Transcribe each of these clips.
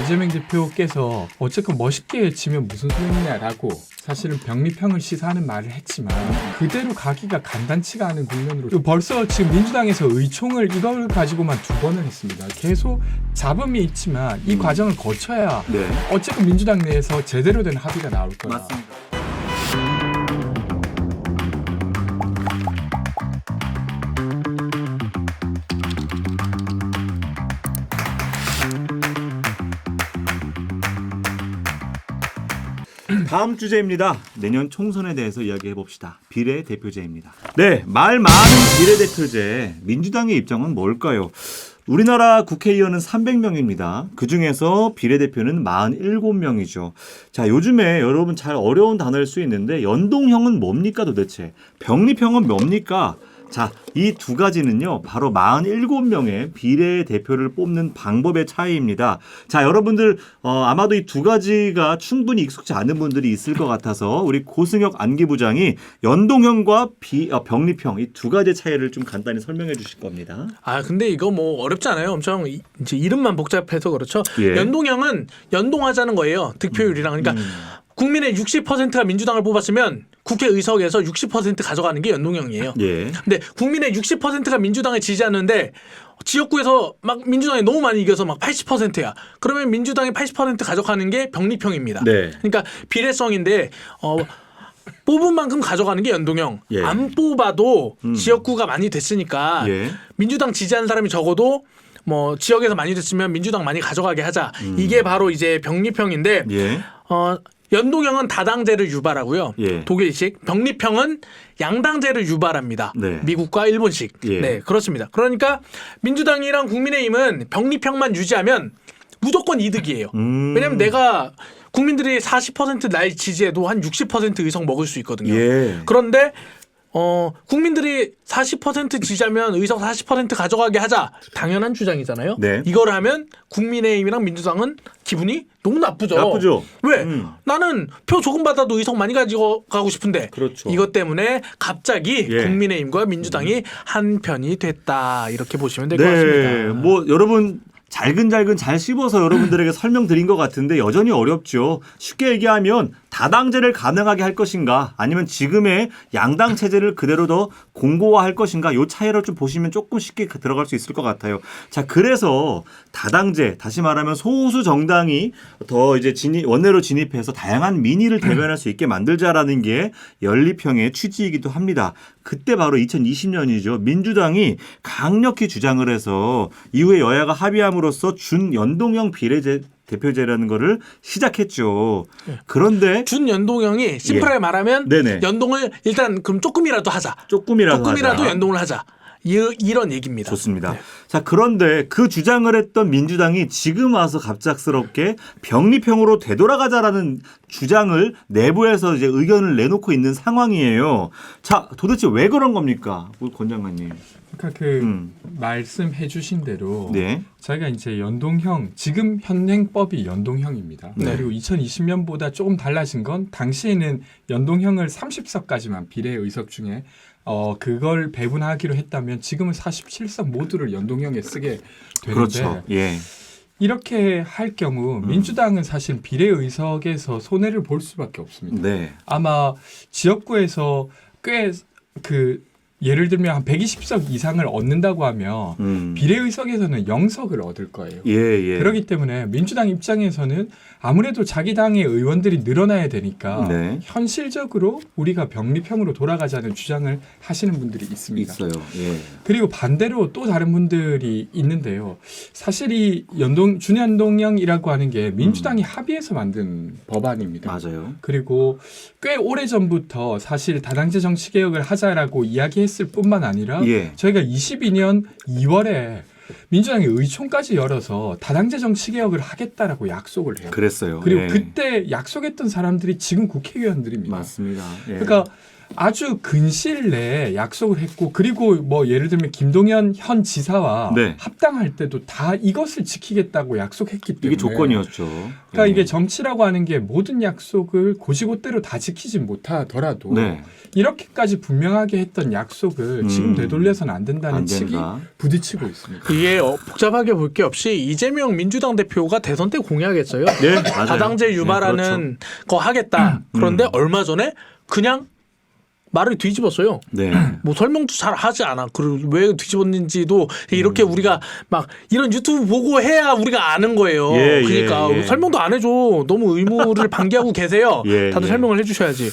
이재명 대표께서 어쨌건 멋있게 치면 무슨 소용이냐라고 사실은 병리평을 시사하는 말을 했지만 그대로 가기가 간단치가 않은 국면으로 벌써 지금 민주당에서 의총을 이걸 가지고만 2번을 했습니다. 계속 잡음이 있지만 이 과정을 거쳐야 네. 어쨌든 민주당 내에서 제대로 된 합의가 나올 거다. 맞습니다. 다음 주제입니다. 내년 총선에 대해서 이야기해 봅시다. 비례대표제입니다. 네, 말 많은 비례대표제. 민주당의 입장은 뭘까요? 우리나라 국회의원은 300명입니다. 그중에서 비례대표는 47명이죠. 자, 요즘에 여러분 잘 어려운 단어일 수 있는데 연동형은 뭡니까 도대체? 병리평은 뭡니까? 자, 이 두 가지는요, 바로 47명의 비례대표를 뽑는 방법의 차이입니다. 자, 여러분들, 아마도 이 두 가지가 충분히 익숙지 않은 분들이 있을 것 같아서 우리 고승혁 안기부장이 연동형과 병리평 이 두 가지의 차이를 좀 간단히 설명해 주실 겁니다. 아, 근데 이거 뭐 어렵지 않아요. 엄청 이제 이름만 복잡해서 그렇죠. 예. 연동형은 연동하자는 거예요. 득표율이랑. 그러니까 국민의 60%가 민주당을 뽑았으면 국회의석에서 60% 가져가는 게 연동형이에요. 예. 근데 국민의 60%가 민주당을 지지하는데 지역구에서 막 민주당이 너무 많이 이겨서 막 80%야. 그러면 민주당이 80% 가져가는 게 병리평입니다. 네. 그러니까 비례성인데 뽑은 만큼 가져가는 게 연동형. 예. 안 뽑아도 지역구가 많이 됐으니까 예. 민주당 지지하는 사람이 적어도 뭐 지역에서 많이 됐으면 민주당 많이 가져가게 하자. 이게 바로 이제 병리평인데 예. 연동형은 다당제를 유발하고요. 예. 독일식. 병리평은 양당제를 유발합니다. 네. 미국과 일본식. 예. 네, 그렇습니다. 그러니까 민주당이랑 국민의힘은 병리평만 유지하면 무조건 이득이에요. 왜냐하면 내가 국민들이 40%날 지지해도 한 60% 의석 먹을 수 있거든요. 예. 그런데 국민들이 40% 지지하면 의석 40% 가져가게 하자. 당연한 주장이잖아요. 네. 이걸 하면 국민의힘이랑 민주당은 기분이 너무 나쁘죠. 나쁘죠. 왜? 나는 표 조금 받아도 의석 많이 가지고 가고 싶은데. 그렇죠. 이것 때문에 갑자기 예. 국민의힘과 민주당이 한 편이 됐다. 이렇게 보시면 될 것 네. 같습니다. 뭐 여러분 잘근잘근 잘 씹어서 여러분들에게 설명드린 것 같은데 여전히 어렵죠. 쉽게 얘기하면 다당제를 가능하게 할 것인가 아니면 지금의 양당 체제를 그대로 더 공고화할 것인가 이 차이를 좀 보시면 조금 쉽게 들어갈 수 있을 것 같아요. 자, 그래서 다당제 다시 말하면 소수 정당이 더 이제 원내로 진입해서 다양한 민의를 대변할 수 있게 만들자라는 게 연립형의 취지이기도 합니다. 그때 바로 2020년이죠. 민주당이 강력히 주장을 해서 이후에 여야가 합의함으로써 준연동형 비례대표제라는 거를 시작했죠. 그런데 준연동형이 심플하게 말하면 네네. 연동을 일단 그럼 조금이라도 하자. 조금이라도 하자. 연동을 하자. 이런 얘기입니다. 좋습니다. 네. 자, 그런데 그 주장을 했던 민주당이 지금 와서 갑작스럽게 병리평으로 되돌아가자라는 주장을 내부에서 이제 의견을 내놓고 있는 상황이에요. 자, 도대체 왜 그런 겁니까? 우리 권 장관님. 그러니까 말씀해 주신 대로 네. 저희가 이제 연동형 지금 현행법이 연동형입니다. 네. 그리고 2020년보다 조금 달라진 건 당시에는 연동형을 30석까지만 비례 의석 중에 그걸 배분하기로 했다면 지금은 47석 모두를 연동형에 쓰게 되는데 그렇죠. 예. 이렇게 할 경우 민주당은 사실 비례 의석에서 손해를 볼 수밖에 없습니다. 네. 아마 지역구에서 꽤 예를 들면 한 120석 이상을 얻는다고 하면 비례의석에서는 0석을 얻을 거예요. 예. 그렇기 때문에 민주당 입장에서는 아무래도 자기 당의 의원들이 늘어나야 되니까 네. 현실적으로 우리가 병리평으로 돌아가자는 주장을 하시는 분들이 있습니다. 있어요. 예. 그리고 반대로 또 다른 분들이 있는데요. 사실 이 준연동형이라고 하는 게 민주당이 합의해서 만든 법안입니다. 맞아요. 그리고 꽤 오래전부터 사실 다당제 정치개혁을 하자라고 이야기했을 뿐만 아니라 예. 저희가 22년 2월에 민주당이 의총까지 열어서 다당제 정치개혁을 하겠다라고 약속을 해요. 그랬어요. 그리고 예. 그때 약속했던 사람들이 지금 국회의원들입니다. 맞습니다. 예. 그러니까 아주 근시일 내에 약속을 했고 그리고 뭐 예를 들면 김동연 현 지사와 네. 합당할 때도 다 이것을 지키겠다고 약속했기 때문에 이게 조건이었죠. 그러니까 이게 정치라고 하는 게 모든 약속을 고지고대로 다 지키지 못하더라도 네. 이렇게까지 분명하게 했던 약속을 지금 되돌려서는 안 된다는 안 측이 된다. 부딪히고 있습니다. 이게 복잡하게 볼 게 없이 이재명 민주당 대표가 대선 때 공약했어요. 네, 맞아요. 다당제 유발하는 거 하겠다. 그런데 얼마 전에 그냥 말을 뒤집었어요. 네. 뭐 설명도 잘 하지 않아. 그리고 왜 뒤집었는지도 이렇게 우리가 막 이런 유튜브 보고 해야 우리가 아는 거예요. 예, 그러니까 예, 예. 설명도 안 해줘. 너무 의무를 방기하고 계세요. 예, 다들 예. 설명을 해주셔야지.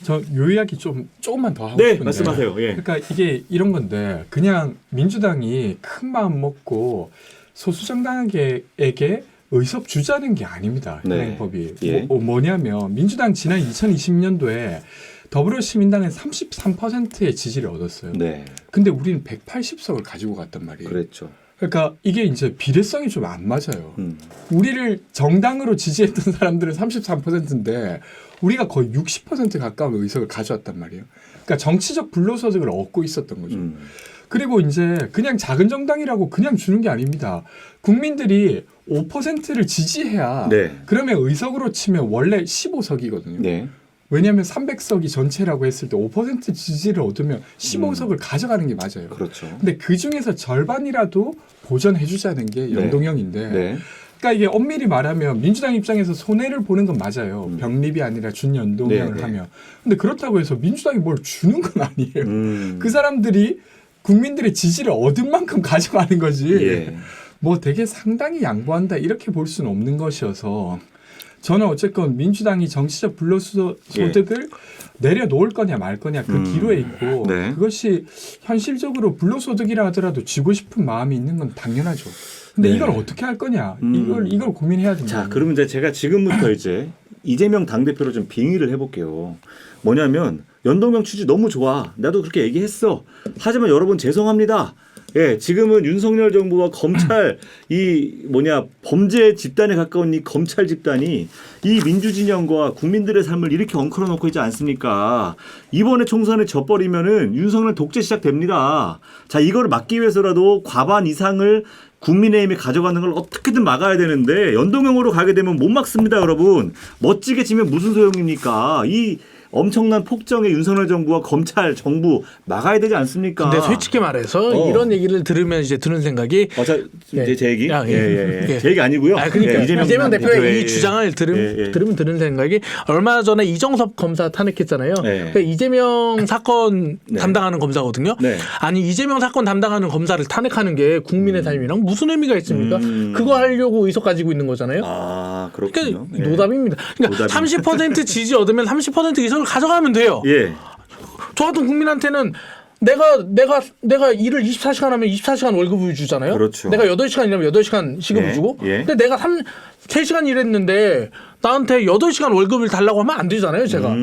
저 요 이야기 조금만 더 하고 네, 싶은데 말씀하세요. 예. 그러니까 이게 이런 건데 그냥 민주당이 큰 마음 먹고 소수 정당에게 의석 주자는 게 아닙니다. 네. 현행법이 예. 뭐냐면 민주당 지난 2020년도에 더불어시민당은 33%의 지지를 얻었어요. 네. 근데 우리는 180석을 가지고 갔단 말이에요. 그랬죠. 그러니까 이게 이제 비례성이 좀 안 맞아요. 음. 우리를 정당으로 지지했던 사람들은 33%인데 우리가 거의 60% 가까운 의석을 가져왔단 말이에요. 그러니까 정치적 불로소득을 얻고 있었던 거죠. 그리고 이제 그냥 작은 정당이라고 그냥 주는 게 아닙니다. 국민들이 5%를 지지해야 네. 그러면 의석으로 치면 원래 15석이거든요. 네. 왜냐하면 300석이 전체라고 했을 때 5% 지지를 얻으면 15석을 가져가는 게 맞아요. 그렇죠. 근데 그 중에서 절반이라도 보전해주자는 게 연동형인데 네. 그러니까 이게 엄밀히 말하면 민주당 입장에서 손해를 보는 건 맞아요. 병립이 아니라 준연동형을 네, 네. 하면. 근데 그렇다고 해서 민주당이 뭘 주는 건 아니에요. 그 그 사람들이 국민들의 지지를 얻은 만큼 가져가는 거지. 예. 뭐 되게 상당히 양보한다 이렇게 볼 수는 없는 것이어서 저는 어쨌건 민주당이 정치적 불로소득을 내려놓을 거냐 말 거냐 그 기로에 있고 네. 그것이 현실적으로 불로소득이라 하더라도 쥐고 싶은 마음이 있는 건 당연하죠. 근데 네. 이걸 어떻게 할 거냐 이걸 고민해야 된다. 자, 그러면 이제 제가 지금부터 이제 이재명 당대표로 좀 빙의를 해볼게요. 뭐냐면 연동형 취지 너무 좋아. 나도 그렇게 얘기했어. 하지만 여러분 죄송합니다. 예, 지금은 윤석열 정부와 검찰 범죄 집단에 가까운 이 검찰 집단이 이 민주진영과 국민들의 삶을 이렇게 엉클어 놓고 있지 않습니까? 이번에 총선에 져버리면은 윤석열 독재 시작됩니다. 자, 이거를 막기 위해서라도 과반 이상을 국민의힘이 가져가는 걸 어떻게든 막아야 되는데 연동형으로 가게 되면 못 막습니다, 여러분. 멋지게 지면 무슨 소용입니까? 이 엄청난 폭정의 윤석열 정부와 검찰 정부 막아야 되지 않습니까? 근데 솔직히 말해서 이런 얘기를 들으면 이제 드는 생각이 이제 제 얘기? 야, 예. 제 얘기 아니고요. 그러니까 예, 이재명 대표의 이 예. 주장을 들으면 드는 생각이 얼마 전에 이정섭 검사 탄핵했잖아요. 네. 그러니까 이재명 사건 담당하는 검사거든요. 네. 아니 이재명 사건 담당하는 검사를 탄핵하는 게 국민의 삶이랑 무슨 의미가 있습니까? 그거 하려고 의석 가지고 있는 거잖아요. 아, 그렇군요. 그러니까 노답입니다. 그러니까 30% 지지 얻으면 30% 이상을 가져가면 돼요. 예. 저 같은 국민한테는 내가 일을 24시간 하면 24시간 월급을 주잖아요. 그렇죠. 내가 8시간 일하면 8시간 시급을 예, 주고. 예. 근데 내가 3시간 일했는데 나한테 8시간 월급을 달라고 하면 안 되잖아요, 제가.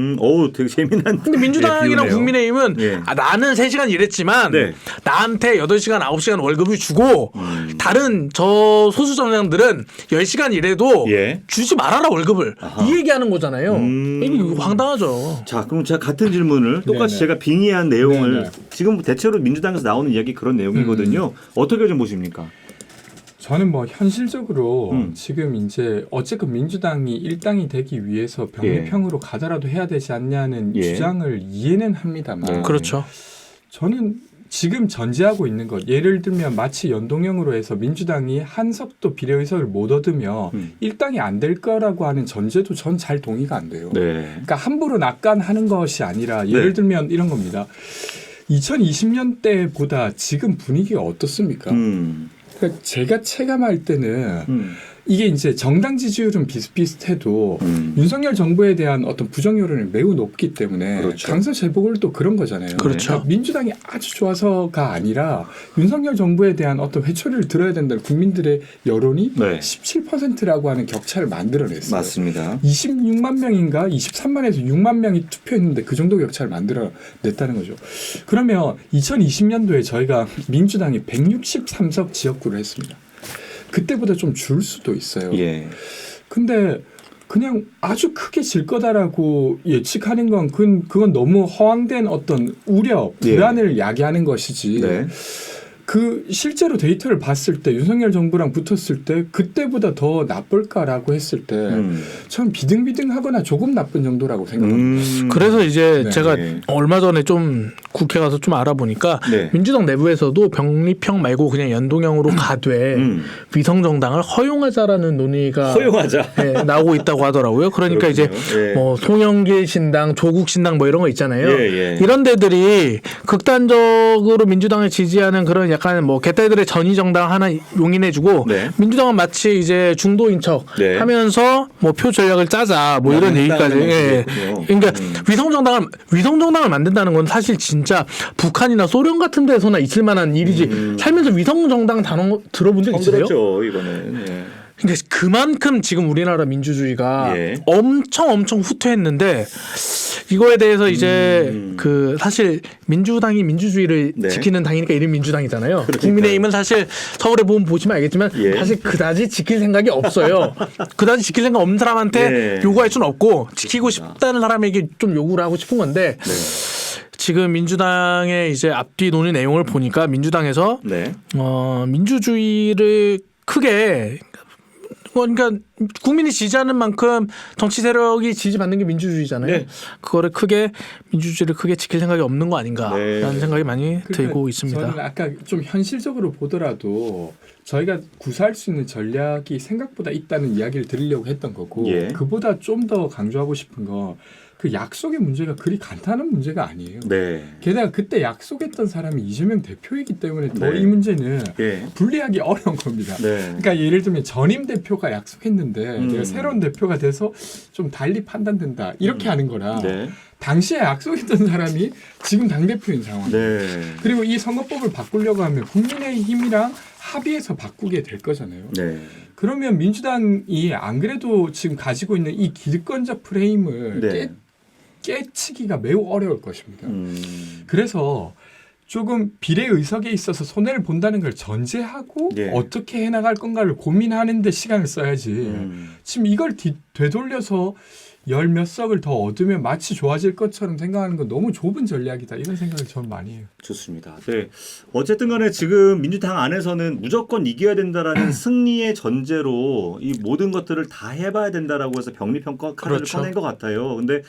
되게 재미난. 근데 민주당이랑 비유네요. 국민의힘은 예. 나는 3시간 일했지만 네. 나한테 8시간, 9시간 월급을 주고 다른 저 소수 정당들은 10시간 일해도 예. 주지 말아라 월급을. 아하. 이 얘기하는 거잖아요. 이거 황당하죠. 자, 그럼 제가 같은 질문을 똑같이 네네. 제가 빙의한 내용을 네네. 지금 대체로 민주당에서 나오는 이야기 그런 내용이거든요. 어떻게 좀 보십니까? 저는 뭐 현실적으로 음. 지금 이제 어쨌든 민주당이 일당이 되기 위해서 병립형으로 가더라도 해야 되지 않냐는 예. 주장을 이해는 합니다만 네. 그렇죠. 저는 지금 전제하고 있는 것 예를 들면 마치 연동형으로 해서 민주당이 한석도 비례의석을 못 얻으며 일당이 안 될 거라고 하는 전제도 전 잘 동의가 안 돼요. 네. 그러니까 함부로 낙관하는 것이 아니라 예를 네. 들면 이런 겁니다. 2020년 때보다 지금 분위기가 어떻습니까? 그러니까 제가 체감할 때는 이게 이제 정당 지지율은 비슷비슷해도 윤석열 정부에 대한 어떤 부정 여론이 매우 높기 때문에 그렇죠. 강서 재보궐도 그런 거잖아요. 그렇죠. 그러니까 민주당이 아주 좋아서가 아니라 윤석열 정부에 대한 어떤 회초리를 들어야 된다는 국민들의 여론이 네. 17%라고 하는 격차를 만들어냈어요. 맞습니다. 26만 명인가 23만에서 6만 명이 투표했는데 그 정도 격차를 만들어냈다는 거죠. 그러면 2020년도에 저희가 민주당이 163석 지역구를 했습니다. 그때보다 좀 줄 수도 있어요. 예. 근데 그냥 아주 크게 질 거다라고 예측하는 건 그건 너무 허황된 어떤 우려, 불안을 야기하는 것이지. 네. 그 실제로 데이터를 봤을 때 윤석열 정부랑 붙었을 때 그때보다 더 나쁠까라고 했을 때 참 비등비등하거나 조금 나쁜 정도라고 생각합니다. 그래서 이제 네. 제가 네. 얼마 전에 좀 국회 가서 좀 알아보니까 네. 민주당 내부에서도 병립형 말고 그냥 연동형으로 가되 위성정당을 허용하자라는 논의가 허용하자. 네, 나오고 있다고 하더라고요. 그러니까 이제 예. 뭐 송영길 신당, 조국 신당 뭐 이런 거 있잖아요. 예. 이런 데들이 극단적으로 민주당을 지지하는 그런 약간 뭐 개딸들의 전위 정당 하나 용인해주고 네. 민주당은 마치 이제 중도인 척 네. 하면서 뭐 표 전략을 짜자 뭐 이런 얘기까지. 예. 그러니까 위성정당을 만든다는 건 사실 진짜 북한이나 소련 같은 데서나 있을 만한 일이지. 살면서 위성정당 단어 들어본 적 있으세요? 그렇죠. 이거는. 예. 그러니까 그만큼 지금 우리나라 민주주의가 예. 엄청 후퇴했는데 이거에 대해서 이제 그 사실 민주당이 민주주의를 네. 지키는 당이니까 이름 민주당이잖아요. 그러니까요. 국민의힘은 사실 서울에 보시면 알겠지만 예. 사실 그다지 지킬 생각이 없어요. 그다지 지킬 생각 없는 사람한테 예. 요구할 수는 없고 지키고 싶다는 사람에게 좀 요구를 하고 싶은 건데 네. 지금 민주당의 이제 앞뒤 논의 내용을 보니까 민주당에서 네. 민주주의를 크게 그러니까 국민이 지지하는 만큼 정치 세력이 지지받는 게 민주주의잖아요. 네. 그거를 민주주의를 크게 지킬 생각이 없는 거 아닌가라는 네. 생각이 많이 그러니까 들고 있습니다. 저는 아까 좀 현실적으로 보더라도 저희가 구사할 수 있는 전략이 생각보다 있다는 이야기를 드리려고 했던 거고 예. 그보다 좀 더 강조하고 싶은 건 그 약속의 문제가 그리 간단한 문제가 아니에요. 네. 게다가 그때 약속했던 사람이 이재명 대표이기 때문에 더 네. 이 문제는 예. 분리하기 어려운 겁니다. 네. 그러니까 예를 들면 전임 대표가 약속했는데 내가 새로운 대표가 돼서 좀 달리 판단된다 이렇게 하는 거라 네. 당시에 약속했던 사람이 지금 당대표인 상황. 네. 그리고 이 선거법을 바꾸려고 하면 국민의힘이랑 합의해서 바꾸게 될 거잖아요. 네. 그러면 민주당이 안 그래도 지금 가지고 있는 이 기득권적 프레임을 네. 깨치기가 매우 어려울 것입니다. 그래서 조금 비례 의석에 있어서 손해를 본다는 걸 전제하고 네. 어떻게 해나갈 건가를 고민하는 데 시간을 써야지. 지금 이걸 되돌려서 열 몇 석을 더 얻으면 마치 좋아질 것처럼 생각하는 건 너무 좁은 전략이다. 이런 생각을 저는 많이 해요. 좋습니다. 네. 어쨌든 간에 지금 민주당 안에서는 무조건 이겨야 된다라는 승리의 전제로 이 모든 것들을 다 해봐야 된다라고 해서 병리평가 카드를 그렇죠. 꺼낸 것 같아요. 근데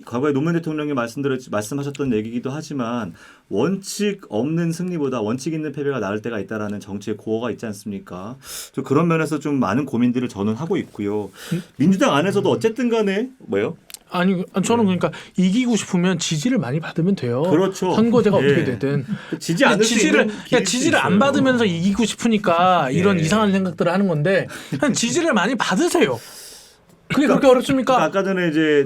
과거에 노무현 대통령이 말씀하셨던 얘기이기도 하지만 원칙 없는 승리보다 원칙 있는 패배가 나을 때가 있다라는 정치의 고어가 있지 않습니까? 좀 그런 면에서 좀 많은 고민들을 저는 하고 있고요. 민주당 안에서도 어쨌든 간에 뭐요? 아니 저는 그러니까 이기고 싶으면 지지를 많이 받으면 돼요. 그렇죠. 선거제가 예. 어떻게 되든 지지 않을 수 있는 길일 수 지지를 안 있어요. 받으면서 이기고 싶으니까 이런 예. 이상한 생각들을 하는 건데 그냥 지지를 많이 받으세요. 그게 그렇게 어렵습니까? 그러니까 아까 전에 이제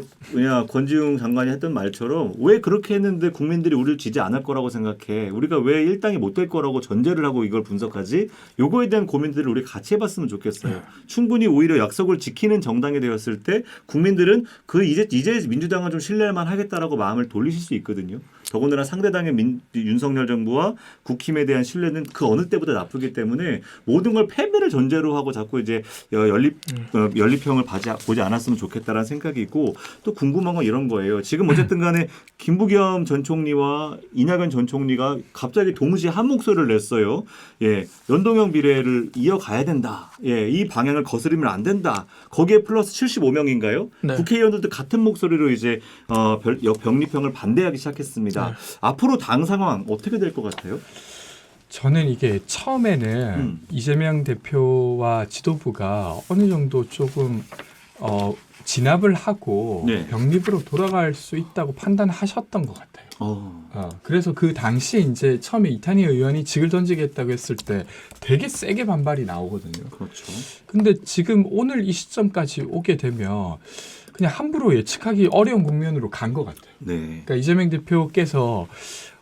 권지웅 장관이 했던 말처럼 왜 그렇게 했는데 국민들이 우리를 지지 않을 거라고 생각해? 우리가 왜 일당이 못 될 거라고 전제를 하고 이걸 분석하지? 요거에 대한 고민들을 우리 같이 해봤으면 좋겠어요. 충분히 오히려 약속을 지키는 정당이 되었을 때 국민들은 이제 민주당은 좀 신뢰할만 하겠다라고 마음을 돌리실 수 있거든요. 더군다나 상대당의 윤석열 정부와 국힘에 대한 신뢰는 그 어느 때보다 나쁘기 때문에 모든 걸 패배를 전제로 하고 자꾸 이제 연립형을 보지 않았으면 좋겠다라는 생각이고 또 궁금한 건 이런 거예요. 지금 어쨌든 간에 김부겸 전 총리와 이낙연 전 총리가 갑자기 동시에 한 목소리를 냈어요. 예, 연동형 비례를 이어가야 된다. 예, 이 방향을 거스르면 안 된다. 거기에 플러스 75명인가요? 네. 국회의원들도 같은 목소리로 이제 병립형을 반대하기 시작했습니다. 네. 앞으로 당 상황 어떻게 될 것 같아요? 저는 이게 처음에는 이재명 대표와 지도부가 어느 정도 조금 진압을 하고 네. 병립으로 돌아갈 수 있다고 판단하셨던 것 같아요. 그래서 그 당시에 이제 처음에 이탄희 의원이 직을 던지겠다고 했을 때 되게 세게 반발이 나오거든요. 그렇죠. 근데 지금 오늘 이 시점까지 오게 되면 그냥 함부로 예측하기 어려운 국면으로 간 것 같아요. 네. 그러니까 이재명 대표께서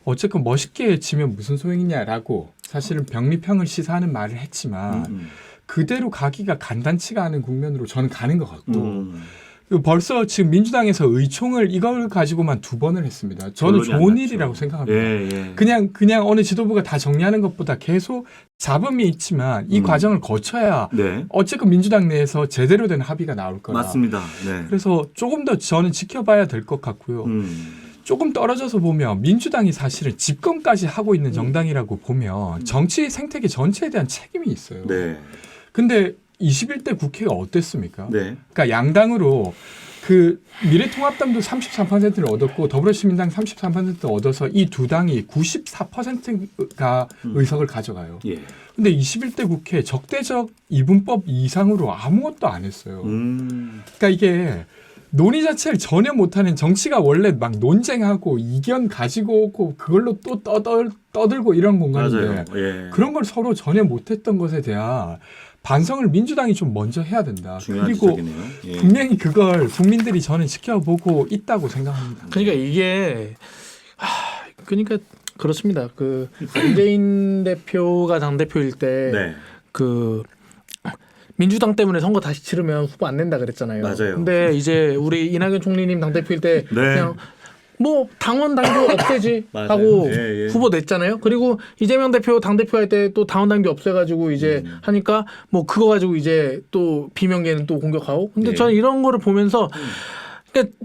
어쨌건 멋있게 지면 무슨 소용이냐라고 사실은 병립형을 시사하는 말을 했지만 그대로 가기가 간단치가 않은 국면으로 저는 가는 것 같고 벌써 지금 민주당에서 의총을 이걸 가지고만 2번을 했습니다. 저는 결론이 안 좋은 났죠. 일이라고 생각합니다. 예. 그냥 어느 지도부가 다 정리하는 것보다 계속 잡음이 있지만 이 과정을 거쳐야 네. 어쨌든 민주당 내에서 제대로 된 합의가 나올 거다. 맞습니다. 네. 그래서 조금 더 저는 지켜봐야 될 것 같고요. 조금 떨어져서 보면 민주당이 사실은 집권까지 하고 있는 정당이라고 보면 정치 생태계 전체에 대한 책임이 있어요. 네. 근데 21대 국회가 어땠습니까? 네. 그러니까 양당으로 그 미래통합당도 33%를 얻었고 더불어시민당 33%를 얻어서 이 두 당이 94%가 의석을 가져가요. 예. 근데 21대 국회 적대적 이분법 이상으로 아무것도 안 했어요. 그러니까 이게 논의 자체를 전혀 못하는 정치가 원래 막 논쟁하고 이견 가지고 오고 그걸로 또 떠들고 이런 공간인데 맞아요. 예. 그런 걸 서로 전혀 못했던 것에 대한 반성을 민주당이 좀 먼저 해야 된다. 중요한 그리고 지적이네요. 예. 분명히 그걸 국민들이 저는 지켜보고 있다고 생각합니다. 그러니까 이게 그러니까 그렇습니다. 그 문재인 대표가 당 대표일 때 네. 그 민주당 때문에 선거 다시 치르면 후보 안 낸다 그랬잖아요. 맞아요. 근데 이제 우리 이낙연 총리님 당 대표일 때 그냥 뭐 당원 당규 없애지 맞아요. 하고 예. 후보 냈잖아요. 그리고 이재명 대표 당 대표 할 때 또 당원 당규 없애가지고 이제 하니까 뭐 그거 가지고 이제 또 비명계는 또 공격하고. 근데 예. 저는 이런 거를 보면서 그러니까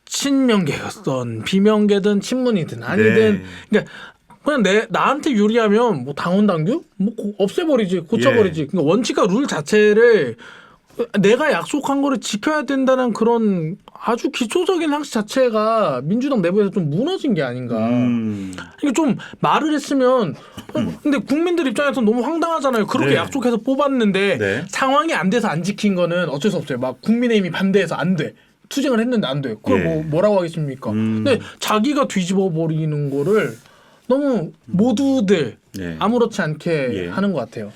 친명계였던 비명계든 친문이든 아니든 그러니까 그냥 나한테 유리하면 뭐 당원 당규 뭐 없애버리지 고쳐버리지. 그러니까 원칙과 룰 자체를 내가 약속한 거를 지켜야 된다는 그런 아주 기초적인 항시 자체가 민주당 내부에서 좀 무너진 게 아닌가. 이게 좀 말을 했으면 근데 국민들 입장에서는 너무 황당하잖아요. 그렇게 네. 약속해서 뽑았는데 네. 상황이 안 돼서 안 지킨 거는 어쩔 수 없어요. 막 국민의힘이 반대해서 안 돼. 투쟁을 했는데 안 돼. 그걸 예. 뭐라고 하겠습니까? 근데 자기가 뒤집어 버리는 거를 너무 모두들 네. 아무렇지 않게 예. 하는 것 같아요.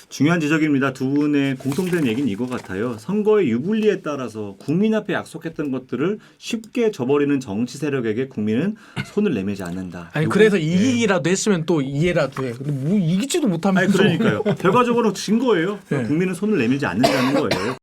중요한 지적입니다. 두 분의 공통된 얘기는 이거 같아요. 선거의 유불리에 따라서 국민 앞에 약속했던 것들을 쉽게 저버리는 정치 세력에게 국민은 손을 내밀지 않는다. 아니 요거- 그래서 예. 이기기라도 했으면 또 이해라도 해. 근데 뭐 이기지도 못하면서 아니 그러니까요. 결과적으로 진 거예요. 네. 국민은 손을 내밀지 않는다는 거예요.